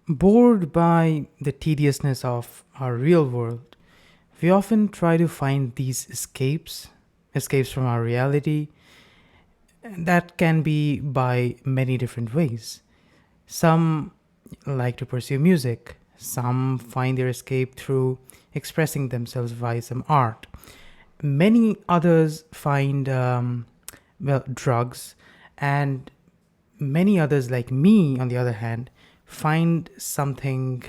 Bored by the tediousness of our real world, we often try to find these escapes from our reality, and that can be by many different ways. Some like to pursue music, some find their escape through expressing themselves via some art. Many others find, drugs, and many others, like me, on the other hand, find something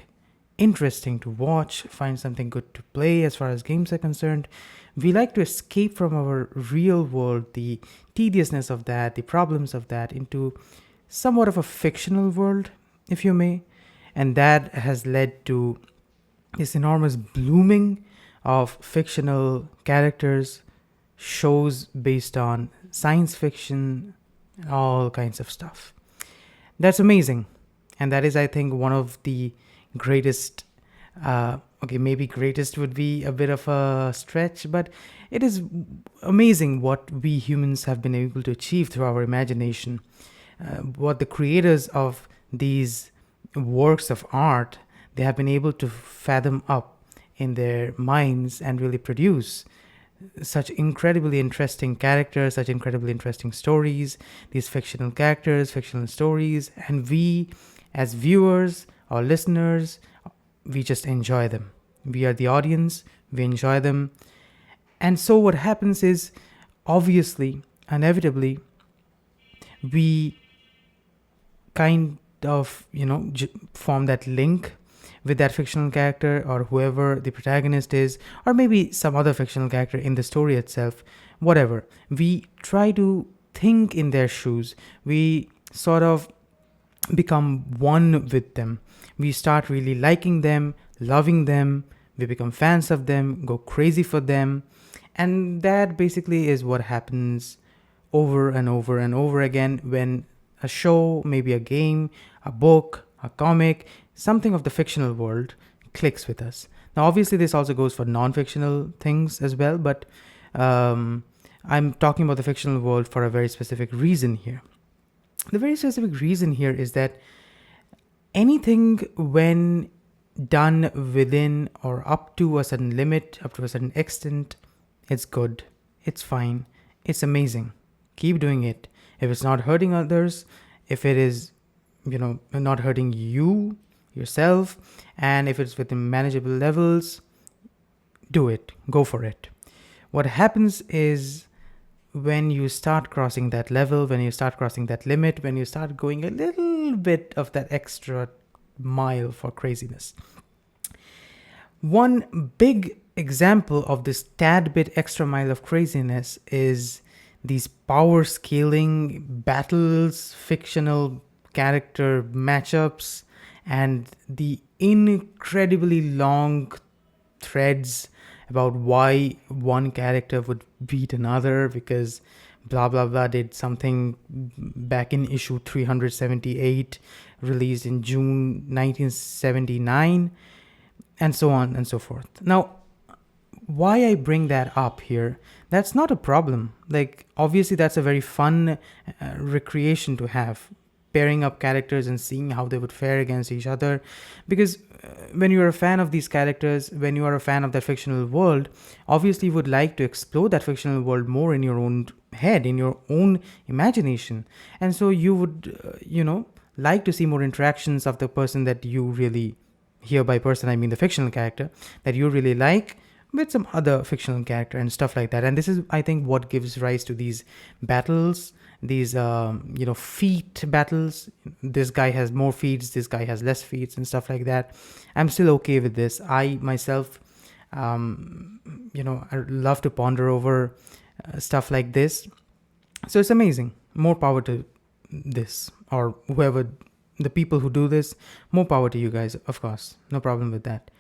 interesting to watch, find something good to play as far as games are concerned. We like to escape from our real world, the tediousness of that, the problems of that, into somewhat of a fictional world, if you may. And that has led to this enormous blooming of fictional characters, shows based on science fiction, all kinds of stuff. That's amazing. And that is, I think, one of the greatest. Okay, maybe greatest would be a bit of a stretch, but it is amazing what we humans have been able to achieve through our imagination. What the creators of these works of art, they have been able to fathom up in their minds and really produce such incredibly interesting characters, such incredibly interesting stories, these fictional characters, fictional stories, and we, as viewers or listeners, we just enjoy them. We are the audience, we enjoy them. And so, what happens is, obviously, inevitably, we kind of, form that link with that fictional character or whoever the protagonist is, or maybe some other fictional character in the story itself, whatever. We try to think in their shoes. We sort of become one with them. We start really liking them, loving them. We become fans of them, go crazy for them. And that basically is what happens over and over and over again when a show, maybe a game, a book, a comic, something of the fictional world clicks with us. Now, obviously, this also goes for non fictional things as well, but I'm talking about the fictional world for a very specific reason here. The very specific reason here is that anything, when done within or up to a certain limit, up to a certain extent, it's good, it's fine, it's amazing. Keep doing it. If it's not hurting others, if it is, not hurting you, yourself, and if it's within manageable levels, do it, go for it. What happens is, when you start crossing that level, when you start crossing that limit, when you start going a little bit of that extra mile for craziness. One big example of this tad bit extra mile of craziness is these power scaling battles, fictional character matchups, and the incredibly long threads about why one character would beat another because blah blah blah did something back in issue 378, released in June 1979, and so on and so forth. Now, why I bring that up here, that's not a problem. Like, obviously, that's a very fun recreation to have, pairing up characters and seeing how they would fare against each other. Because when you're a fan of these characters, when you are a fan of that fictional world, obviously you would like to explore that fictional world more in your own head, in your own imagination. And so you would, like to see more interactions of the person that you really, here by person I mean the fictional character, that you really like with some other fictional character and stuff like that. And this is, I think, what gives rise to these battles, these feat battles. This guy has more feats, this guy has less feats, and stuff like that. I'm still okay with this. I myself, I love to ponder over stuff like this. So it's amazing. More power to this, or whoever, the people who do this. More power to you guys, of course. No problem with that.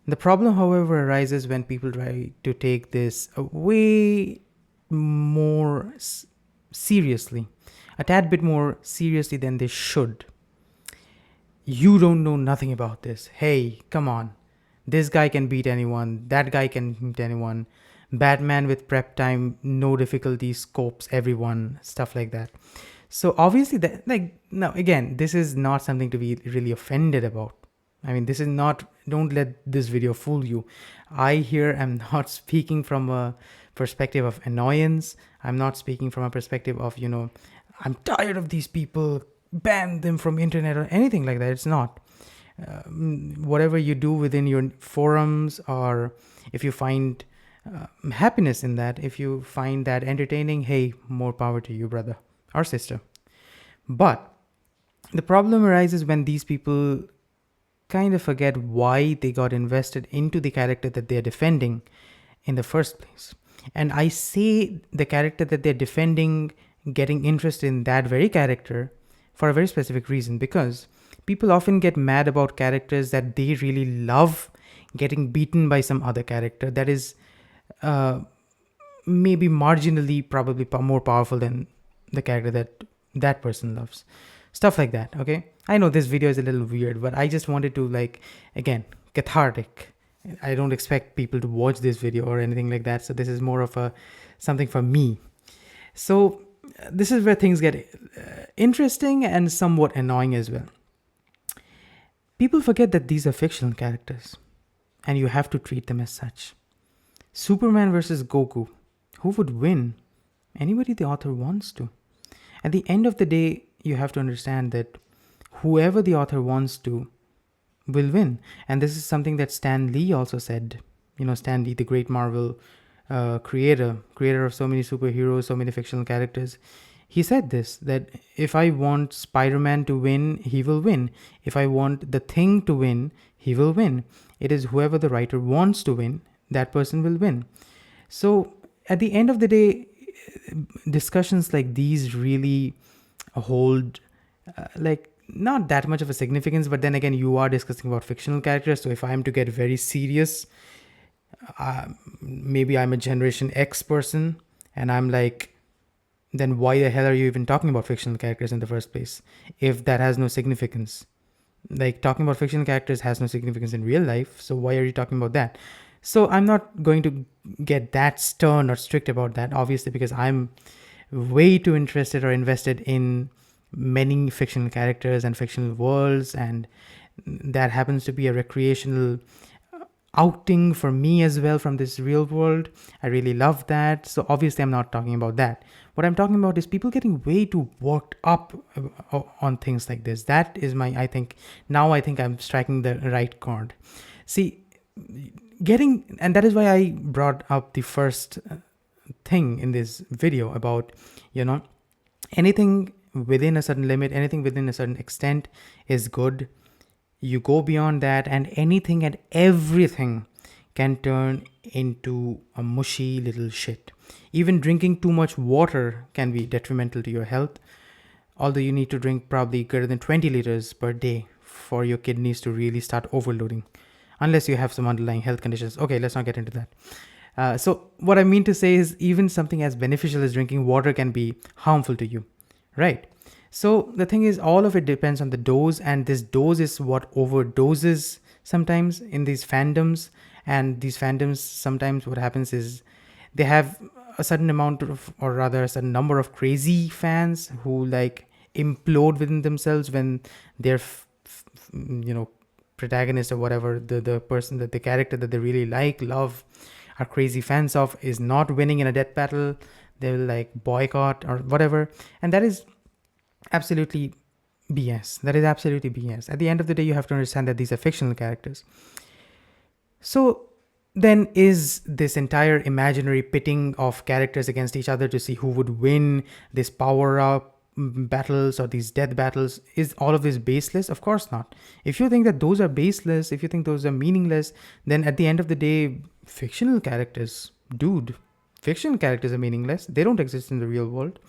The problem, however, arises when people try to take this way more seriously, a tad bit more seriously than they should. You don't know nothing about this. Hey, come on. This guy can beat anyone. That guy can beat anyone. Batman with prep time, no difficulty, scopes everyone, stuff like that. So obviously that, like, now again, this is not something to be really offended about. I mean, this is not, don't let this video fool you. I here am not speaking from a perspective of annoyance. I'm not speaking from a perspective of, I'm tired of these people, ban them from internet or anything like that. It's not. Whatever you do within your forums, or if you find happiness in that, if you find that entertaining, hey, more power to you, brother or sister. But the problem arises when these people kind of forget why they got invested into the character that they're defending in the first place. And I say the character that they're defending, getting interested in that very character for a very specific reason, because people often get mad about characters that they really love getting beaten by some other character that is maybe marginally probably more powerful than the character that that person loves. Stuff like that, okay? I know this video is a little weird, but I just wanted to, like, again, cathartic. I don't expect people to watch this video or anything like that, so this is more of a something for me. So this is where things get interesting and somewhat annoying as well. People forget that these are fictional characters, and you have to treat them as such. Superman versus Goku. Who would win? Anybody the author wants to. At the end of the day, you have to understand that whoever the author wants to will win. And this is something that Stan Lee also said. Stan Lee, the great Marvel creator of so many superheroes, so many fictional characters. He said this, that if I want Spider-Man to win, he will win. If I want the Thing to win, he will win. It is whoever the writer wants to win, that person will win. So at the end of the day, discussions like these really hold not that much of a significance, but then again, you are discussing about fictional characters. So if I am to get very serious, maybe I'm a Generation X person, and I'm like, then why the hell are you even talking about fictional characters in the first place if that has no significance? Like, talking about fictional characters has no significance in real life, so why are you talking about that? So I'm not going to get that stern or strict about that, obviously, because I'm way too interested or invested in many fictional characters and fictional worlds, and that happens to be a recreational outing for me as well from this real world. I really love that. So obviously I'm not talking about that. What I'm talking about is people getting way too worked up on things like this. That is I think I'm striking the right chord. See, and that is why I brought up the first thing in this video about, anything within a certain limit, anything within a certain extent is good. You go beyond that, and anything and everything can turn into a mushy little shit. Even drinking too much water can be detrimental to your health, although you need to drink probably greater than 20 liters per day for your kidneys to really start overloading, unless you have some underlying health conditions. Okay, let's not get into that. So what I mean to say is, even something as beneficial as drinking water can be harmful to you, right? So the thing is, all of it depends on the dose, and this dose is what overdoses sometimes in these fandoms. And these fandoms, sometimes what happens is they have a certain amount of, or rather a certain number of crazy fans who like implode within themselves when their protagonist or whatever, the person, that the character that they really love, are crazy fans of, is not winning in a death battle. They will like boycott or whatever, and that is absolutely BS. That is absolutely BS. At the end of the day, you have to understand that these are fictional characters. So then, is this entire imaginary pitting of characters against each other to see who would win this power-up battles or these death battles, is all of this baseless? Of course not. If you think that those are baseless, if you think those are meaningless, then at the end of the day, fictional characters, fictional characters are meaningless. They don't exist in the real world.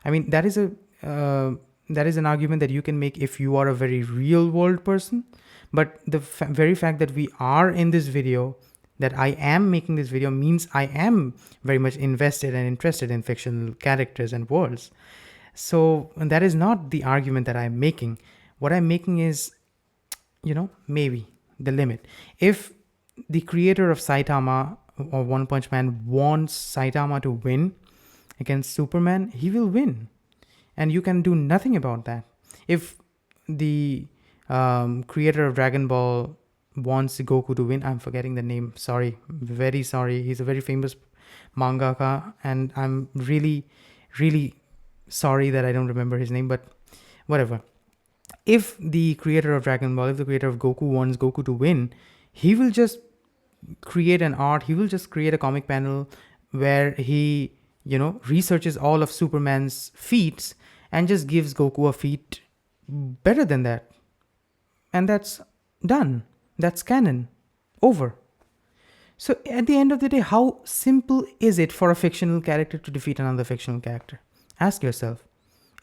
I mean, that is an argument that you can make if you are a very real world person. But the very fact that we are in this video, that I am making this video, means I am very much invested and interested in fictional characters and worlds. So that is not the argument that I'm making. What I'm making is, maybe the limit. If the creator of Saitama or One Punch Man wants Saitama to win against Superman, he will win. and you can do nothing about that. If the creator of Dragon Ball wants Goku to win, I'm forgetting the name, sorry, very sorry, he's a very famous mangaka, and I'm really, really sorry that I don't remember his name, but whatever. If the creator of Dragon Ball, if the creator of Goku wants Goku to win, he will just create an art, he will just create a comic panel where he, researches all of Superman's feats and just gives Goku a feat better than that. And that's done. That's canon. Over. So at the end of the day, how simple is it for a fictional character to defeat another fictional character? Ask yourself.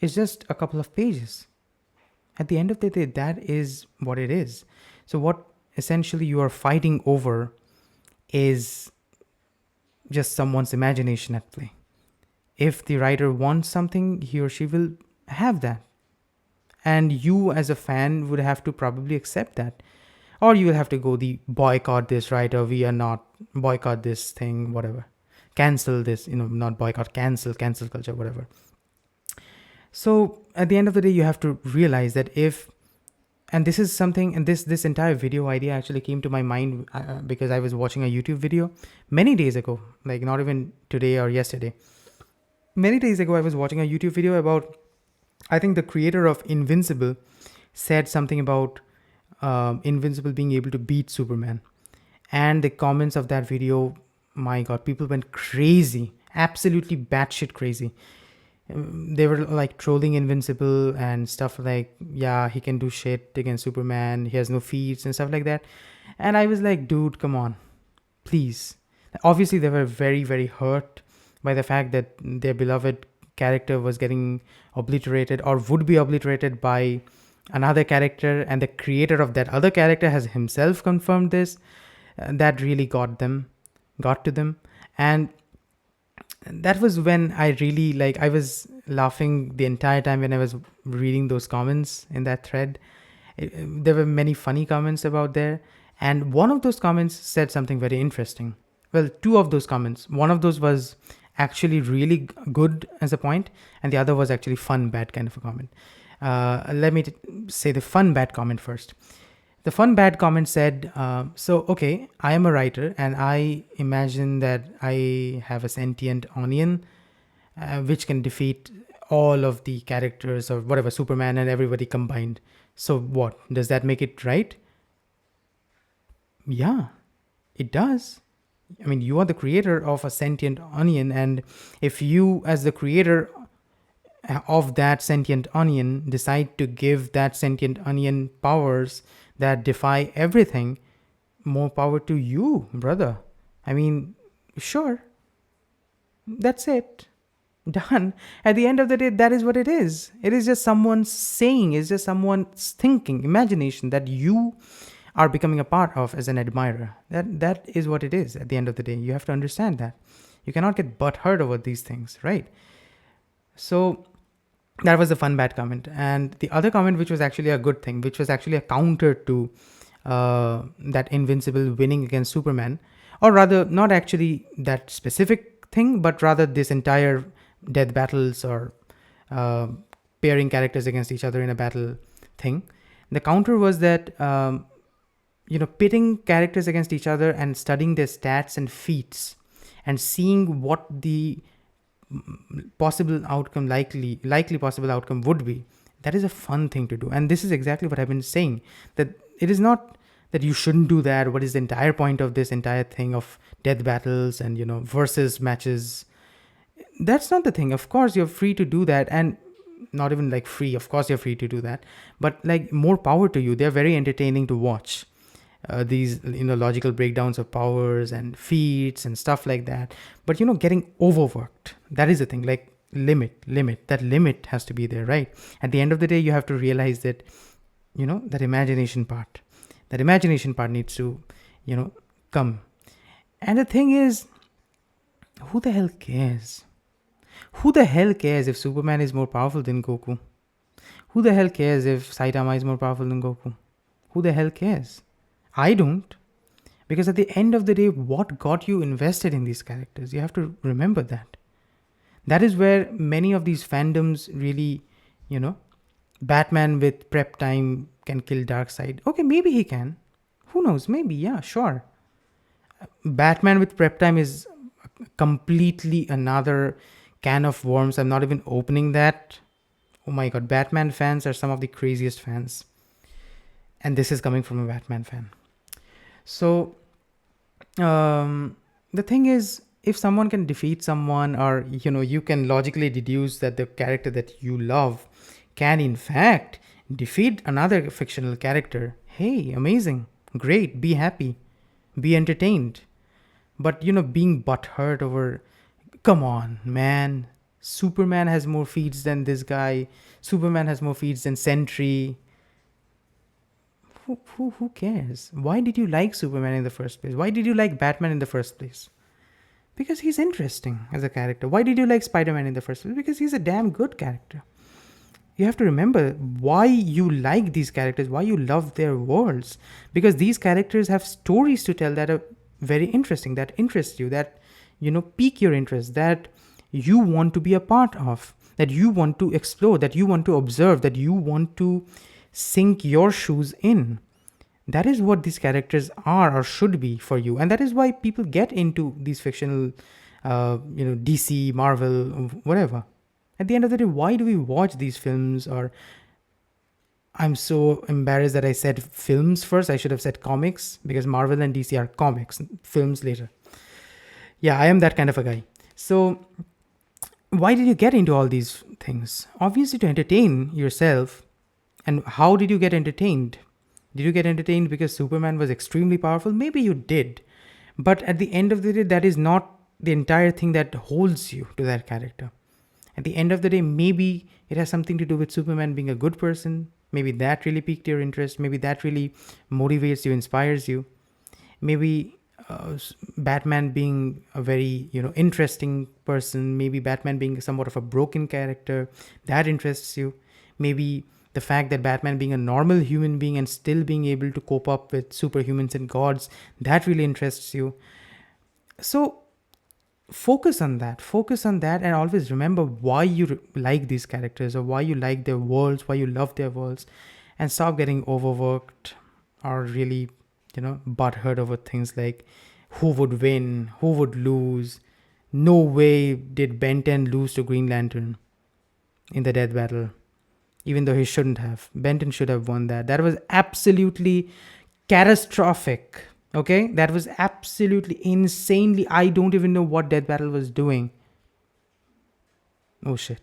It's just a couple of pages. At the end of the day, that is what it is. So what essentially you are fighting over is just someone's imagination at play. If the writer wants something, he or she will have that. And you as a fan would have to probably accept that. Or you will have to go the boycott this writer, we are not, boycott this thing, whatever. Cancel this, not boycott, cancel culture, whatever. So at the end of the day, you have to realize that and this is something, and this entire video idea actually came to my mind because I was watching a YouTube video many days ago, like not even today or yesterday. Many days ago, I was watching a YouTube video about, I think the creator of Invincible said something about Invincible being able to beat Superman. And the comments of that video, my God, people went crazy, absolutely batshit crazy. They were like trolling Invincible and stuff like, yeah, he can do shit against Superman, he has no feats and stuff like that. And I was like, dude, come on, please. Obviously, they were very, very hurt by the fact that their beloved character was getting obliterated or would be obliterated by another character, and the creator of that other character has himself confirmed this. That really got to them. And that was when I really, I was laughing the entire time when I was reading those comments in that thread. There were many funny comments about there, and one of those comments said something very interesting. Well, two of those comments, one of those was actually really good as a point, and the other was actually fun bad kind of a comment. Let me say the fun bad comment first. The fun bad comment said, okay, I am a writer and I imagine that I have a sentient onion which can defeat all of the characters or whatever, Superman and everybody combined. So what? Does that make it right? Yeah, it does. I mean, you are the creator of a sentient onion, and if you as the creator of that sentient onion decide to give that sentient onion powers that defy everything, more power to you, brother. I mean, sure. That's it. Done. At the end of the day, that is what it is. It is just someone's saying, it's just someone's thinking, imagination that you are becoming a part of as an admirer. That is what it is at the end of the day. You have to understand that. You cannot get butthurt over these things, right? So that was the fun bad comment. And the other comment, which was actually a good thing, which was actually a counter to that Invincible winning against Superman, or rather not actually that specific thing, but rather this entire death battles or pairing characters against each other in a battle thing. The counter was that pitting characters against each other and studying their stats and feats and seeing what the possible outcome, likely possible outcome would be. That is a fun thing to do. And this is exactly what I've been saying, that it is not that you shouldn't do that. What is the entire point of this entire thing of death battles and, versus matches? That's not the thing. Of course, you're free to do that. And not even free. Of course, you're free to do that. But more power to you. They're very entertaining to watch. These logical breakdowns of powers and feats and stuff like that, but getting overworked, that is the thing. Limit that limit has to be there, right? At the end of the day, you have to realize that that imagination part needs to come. And the thing is, who the hell cares if Superman is more powerful than Goku? Who the hell cares if Saitama is more powerful than Goku? Who the hell cares? I don't. Because at the end of the day, what got you invested in these characters? You have to remember that. That is where many of these fandoms really, you know, Batman with prep time can kill Darkseid. Okay, maybe he can. Who knows? Maybe, yeah, sure. Batman with prep time is completely another can of worms. I'm not even opening that. Oh my god, Batman fans are some of the craziest fans. And this is coming from a Batman fan. So, the thing is, if someone can defeat someone, or you can logically deduce that the character that you love can in fact defeat another fictional character, hey, amazing, great, be happy, be entertained. But being butthurt over, come on, man, Superman has more feats than this guy, Superman has more feats than Sentry. Who cares? Why did you like Superman in the first place? Why did you like Batman in the first place? Because he's interesting as a character. Why did you like Spider-Man in the first place? Because he's a damn good character. You have to remember why you like these characters, why you love their worlds. Because these characters have stories to tell that are very interesting, that interest you, that pique your interest, that you want to be a part of, that you want to explore, that you want to observe, that you want to sink your shoes in. That is what these characters are or should be for you, and that is why people get into these fictional DC, Marvel, whatever. At the end of the day, why do we watch these films? Or I'm so embarrassed that I said films first. I should have said comics, because Marvel and DC are comics, films later. Yeah, I am that kind of a guy. So why did you get into all these things? Obviously to entertain yourself. And how did you get entertained? Did you get entertained because Superman was extremely powerful? Maybe you did. But at the end of the day, that is not the entire thing that holds you to that character. At the end of the day, maybe it has something to do with Superman being a good person. Maybe that really piqued your interest. Maybe that really motivates you, inspires you. Maybe Batman being a very interesting person. Maybe Batman being somewhat of a broken character, that interests you. Maybe the fact that Batman being a normal human being and still being able to cope up with superhumans and gods, that really interests you. So focus on that, and always remember why you like these characters, or why you like their worlds, why you love their worlds, and stop getting overworked or really butthurt over things like who would win, who would lose. No way did Ben 10 lose to Green Lantern in the death battle, even though he shouldn't have. Benton should have won that. That was absolutely catastrophic. Okay? That was absolutely insanely. I don't even know what Death Battle was doing. Oh shit.